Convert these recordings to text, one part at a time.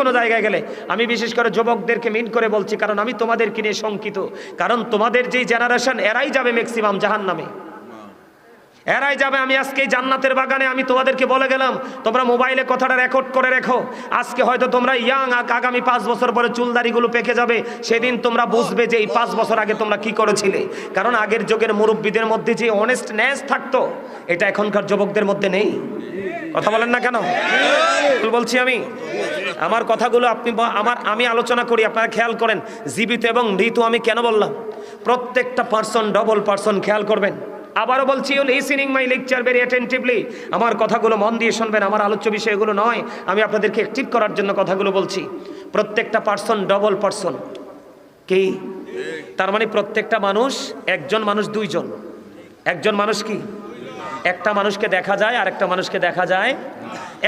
কোনো জায়গায় গেলে আমি বিশেষ করে যুবকদেরকে মিন করে বলছি, কারণ আমি তোমাদেরকে নিয়ে শঙ্কিত। কারণ তোমাদের যেই জেনারেশন, এরাই যাবে ম্যাক্সিমাম জাহান্নামে, এরাই যাবে। আমি আজকে জান্নাতের বাগানে আমি তোমাদেরকে বলে গেলাম, তোমরা মোবাইলে কথাটা রেকর্ড করে রেখো। আজকে হয়তো তোমরা ইয়াং, আগামী 5 বছর পরে চুলদারিগুলো পেকে যাবে, সেদিন তোমরা বুঝবে যে এই 5 বছর আগে তোমরা কি করেছিলে। কারণ আগের যুগের মুরব্বীদের মধ্যে যে অনেস্টনেস থাকতো, এটা এখনকার যুবকদের মধ্যে নেই। কথা বলেন না কেন? বলছি আমি, আমার কথাগুলো আমি আলোচনা করি, আপনারা খেয়াল করেন। জীবিত এবং মৃত আমি কেন বললাম? প্রত্যেকটা পার্সন ডবল পার্সন, খেয়াল করবেন। আবারও বলছি, listening my lecture very attentively. আমার কথাগুলো মন দিয়ে শুনবেন, আমার আলোচ্য বিষয় এগুলো নয়, আমি আপনাদেরকে অ্যাক্টিভ করার জন্য কথাগুলো বলছি। প্রত্যেকটা পার্সন ডবল পার্সন। কি তার মানে? প্রত্যেকটা মানুষ, একজন মানুষ দুইজন। একজন মানুষ কি? একটা মানুষকে দেখা যায় আর একটা মানুষকে দেখা যায়।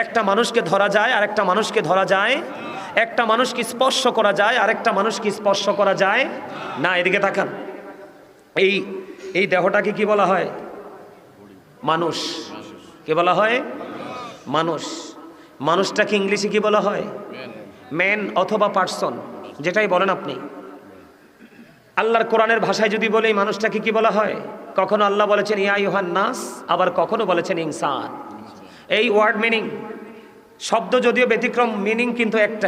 একটা মানুষকে ধরা যায় আর একটা মানুষকে ধরা যায়। একটা মানুষকে স্পর্শ করা যায় আর একটা মানুষকে স্পর্শ করা যায় না। এদিকে তাকান। এই দেহটাকে কি বলা হয়? মানুষ। কি বলা হয়? মানুষ। মানুষটাকে ইংলিশে কি বলা হয়? ম্যান অথবা পার্সন, যেটাই বলেন আপনি। আল্লাহর কোরআনের ভাষায় যদি বলে এই মানুষটাকে কি বলা হয়? কখনো আল্লাহ বলেছেন ইয়া আইয়ুহান নাস, আবার কখনো বলেছেন ইনসান। এই ওয়ার্ড মিনিং, শব্দ যদিও ব্যতিক্রম, মিনিং কিন্তু একটাই।